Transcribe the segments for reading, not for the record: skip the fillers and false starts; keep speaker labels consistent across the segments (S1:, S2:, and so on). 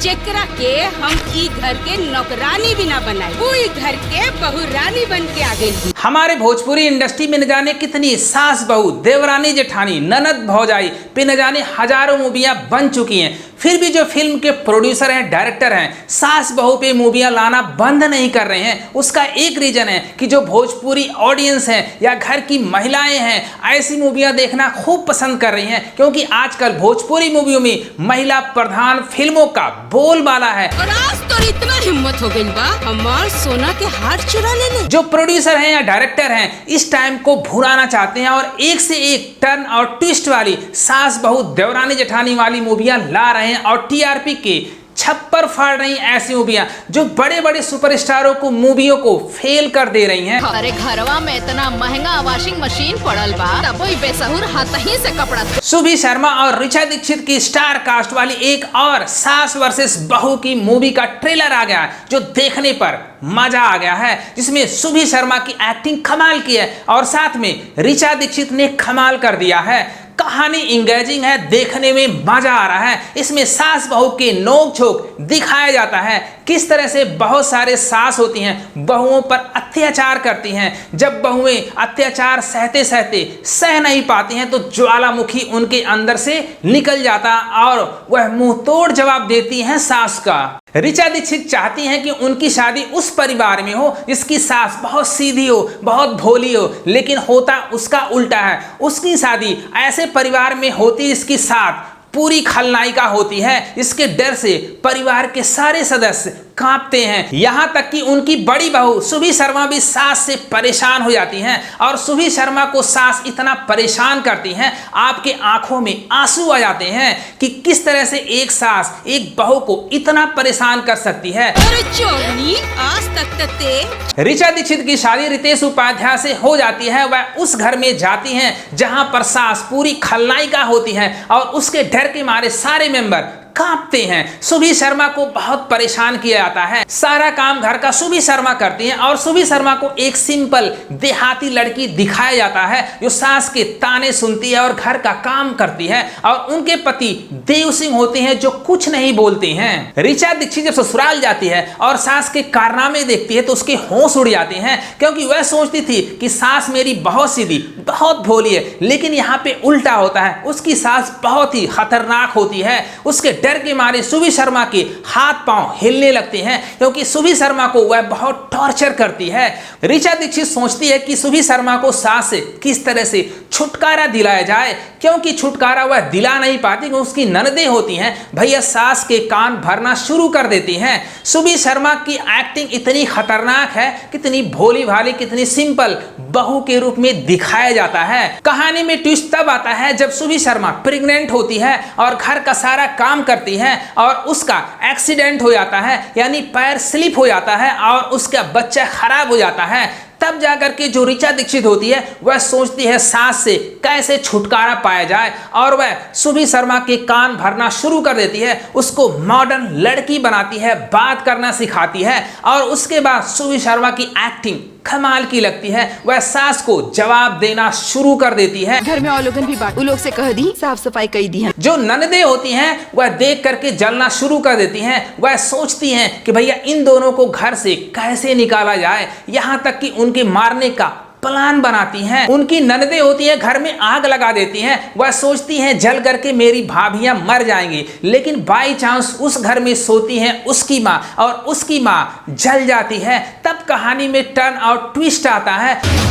S1: जेकरा के हम ई घर के नौकरानी भी ना बनाई, वो ई घर के बहुरानी बन के आ गई।
S2: हमारे भोजपुरी इंडस्ट्री में न जाने कितनी सास बहू, देवरानी जेठानी, ननद भौजाई पे न जाने हजारों मूवियां बन चुकी हैं। फिर भी जो फिल्म के प्रोड्यूसर हैं, डायरेक्टर हैं, सास बहू पे मूवियां लाना बंद नहीं कर रहे हैं। उसका एक रीजन है कि जो भोजपुरी ऑडियंस है या घर की महिलाएं हैं, ऐसी मूवियां देखना खूब पसंद कर रही हैं, क्योंकि आजकल भोजपुरी मूवियों में महिला प्रधान फिल्मों का बोलबाला है।
S1: और आज तो इतना हिम्मत हो गई बा, हमार सोना के हार चुरा ले।
S2: जो प्रोड्यूसर हैं या डायरेक्टर हैं, इस टाइम को भुलाना चाहते हैं और एक से एक टर्न और ट्विस्ट वाली सास बहू, देवरानी जेठानी वाली मूवियां ला रहे हैं और टीआरपी के छप्पर फाड़ रही ऐसी मूवियां जो बड़े बड़े सुपरस्टारों को, मूवियों को फेल कर दे रही हैं।
S3: अरे घरवा में इतना महंगा वॉशिंग मशीन पड़ल बा, तब वही बेसहुर हाथ ही से कपड़ा।
S2: सुभी शर्मा और ऋचा दीक्षित की स्टार कास्ट वाली एक और सास वर्सेस बहू की मूवी का ट्रेलर आ गया, जो देखने पर मजा आ गया है, जिसमें सुभी शर्मा की एक्टिंग कमाल की है और साथ में ऋचा दीक्षित ने कमाल कर दिया है। कहानी इंगेजिंग है, देखने में मजा आ रहा है। इसमें सास बहू के नोक झोंक दिखाया जाता है, किस तरह से बहुत सारे सास होती हैं, बहुओं पर अत्याचार करती हैं। जब बहुएं अत्याचार सहते सहते सह नहीं पाती हैं तो ज्वालामुखी उनके अंदर से निकल जाता और वह मुंह तोड़ जवाब देती हैं सास का। ऋचा दीक्षित चाहती हैं कि उनकी शादी उस परिवार में हो जिसकी सास बहुत सीधी हो, बहुत भोली हो, लेकिन होता उसका उल्टा है। उसकी शादी ऐसे परिवार में होती जिसकी सास पूरी खलनायिका होती है। इसके डर से परिवार के सारे सदस्य कांपते हैं, यहां तक कि उनकी बड़ी बहू सुभी शर्मा भी सास से परेशान हो जाती हैं और सुभी शर्मा को सास इतना परेशान करती हैं, आपके आंखों में आंसू आ जाते हैं कि किस तरह से एक सास एक बहू को इतना परेशान कर सकती है।
S1: अरे चोरनी, आज तक ते
S2: ऋचा दीक्षित की शादी रितेश उपाध्याय से हो जाती है। वह उस घर में जाती हैं जहां पर सास पूरी खलनायिका होती है और उसके डर के मारे सारे मेंबर कांपते हैं। सुभी शर्मा को बहुत परेशान किया जाता है। सारा काम घर का सुभी शर्मा करती हैं और सुभी शर्मा को एक सिंपल देहाती लड़की दिखाया जाता है जो सास के ताने सुनती है और घर का काम करती है, और उनके पति देव सिंह होते हैं जो कुछ नहीं बोलते हैं। ऋचा दीक्षित जब ससुराल जाती है और सास के कारनामे देखती है तो उसके होश उड़ जाते हैं, क्योंकि वह सोचती थी कि सास मेरी बहुत सीधी, बहुत भोली है, लेकिन यहाँ पे उल्टा होता है। उसकी सास बहुत ही खतरनाक होती है। उसके डर के मारे सुभी शर्मा के हाथ पांव हिलने लगते हैं, क्योंकि सुभी शर्मा को वह बहुत टॉर्चर करती है। ऋचा दीक्षित सोचती है कि सुभी शर्मा को सास से किस तरह से छुटकारा दिलाया जाए, क्योंकि छुटकारा वह दिला नहीं पाती, क्योंकि उसकी ननदें होती हैं भैया सास के कान भरना शुरू कर देती हैं। सुभी शर्मा की एक्टिंग इतनी खतरनाक है, कितनी भोली भाली, कितनी सिंपल बहू के रूप में दिखाया जाता है। कहानी में ट्विस्ट तब आता है जब सुभी शर्मा प्रेग्नेंट होती है और घर का सारा काम करती है और उसका एक्सीडेंट हो जाता है, यानी पैर स्लिप हो जाता है और उसका बच्चा खराब हो जाता है। तब जाकर के जो ऋचा दीक्षित होती है वह सोचती है सास से कैसे छुटकारा पाया जाए, और वह सुभी शर्मा के कान भरना शुरू कर देती है। उसको मॉडर्न लड़की बनाती है, बात करना सिखाती है, और उसके बाद सुभी शर्मा की एक्टिंग कमाल की लगती है। वह सास को जवाब देना शुरू कर देती है।
S3: घर में और लोगन भी बात, लोग से कह दी साफ सफाई कही दी है।
S2: जो ननदें होती हैं वह देख करके जलना शुरू कर देती हैं। वह सोचती हैं कि भैया इन दोनों को घर से कैसे निकाला जाए, यहाँ तक कि उनके मारने का प्लान बनाती हैं। उनकी ननदें होती हैं घर में आग लगा देती हैं। वह सोचती हैं जल करके मेरी भाभियां मर जाएंगी, लेकिन बाई चांस उस घर में सोती हैं उसकी माँ, और उसकी माँ जल जाती है। तब कहानी में टर्न और ट्विस्ट आता है।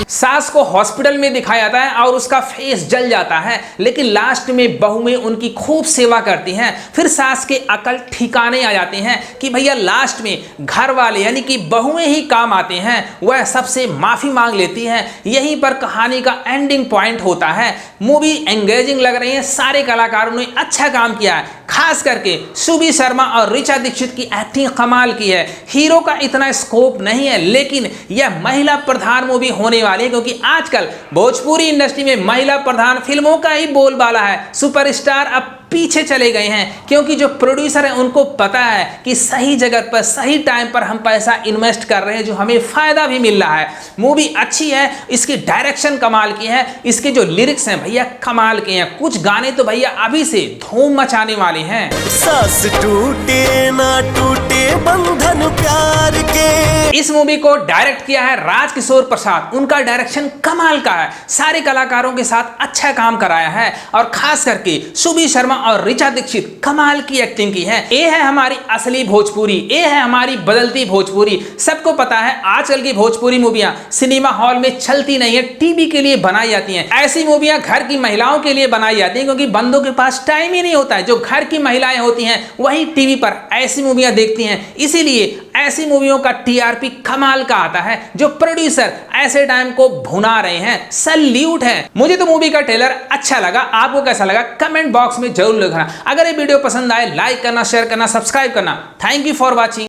S2: सास को हॉस्पिटल में दिखाया जाता है और उसका फेस जल जाता है, लेकिन लास्ट में बहुएं उनकी खूब सेवा करती हैं। फिर सास के अकल ठिकाने आ जाते हैं कि भैया लास्ट में घर वाले यानी कि बहुएं ही काम आते हैं। वह सबसे माफी मांग लेती हैं। यहीं पर कहानी का एंडिंग पॉइंट होता है। मूवी एंगेजिंग लग रही है, सारे कलाकारों ने अच्छा काम किया है, खास करके सुभी शर्मा और ऋचा दीक्षित की एक्टिंग कमाल की है। हीरो का इतना स्कोप नहीं है, लेकिन यह महिला प्रधान मूवी होने वाली है, क्योंकि आजकल भोजपुरी इंडस्ट्री में महिला प्रधान फिल्मों का ही बोलबाला है। सुपरस्टार अब पीछे चले गए हैं, क्योंकि जो प्रोड्यूसर है उनको पता है कि सही जगह पर सही टाइम पर हम पैसा इन्वेस्ट कर रहे हैं, जो हमें फायदा भी मिल रहा है। मूवी अच्छी है, इसकी डायरेक्शन कमाल की है, इसके जो लिरिक्स हैं भैया कमाल के हैं, कुछ गाने तो भैया अभी से धूम मचाने वाले हैं।
S4: सास टूटे ना टूटे बंधन प्यार के।
S2: इस मूवी को डायरेक्ट किया है राजकिशोर प्रसाद, उनका डायरेक्शन कमाल का है, सारे कलाकारों के साथ अच्छा काम कराया है और खास करके सुबी शर्मा और ऋचा दीक्षित कमाल की एक्टिंग की है। ये है हमारी असली भोजपुरी, ये है हमारी बदलती भोजपुरी। सबको पता है आजकल की भोजपुरी मूवियां सिनेमा हॉल में चलती नहीं है, टीवी के लिए बनाई जाती हैं। ऐसी मूवियां घर की महिलाओं के लिए बनाई जाती हैं, क्योंकि बंदों के पास टाइम ही नहीं होता है। जो घर की महिलाएं होती हैं वही टीवी पर ऐसी मूवियां देखती हैं, इसीलिए ऐसी मूवियों का टीआरपी कमाल का आता है। जो प्रोड्यूसर ऐसे टाइम को भुना रहे हैं, सैल्यूट है। मुझे तो मूवी का ट्रेलर अच्छा लगा, आपको कैसा लगा कमेंट बॉक्स में जरूर लिखना। अगर ये वीडियो पसंद आए लाइक करना, शेयर करना, सब्सक्राइब करना। Thank you for watching.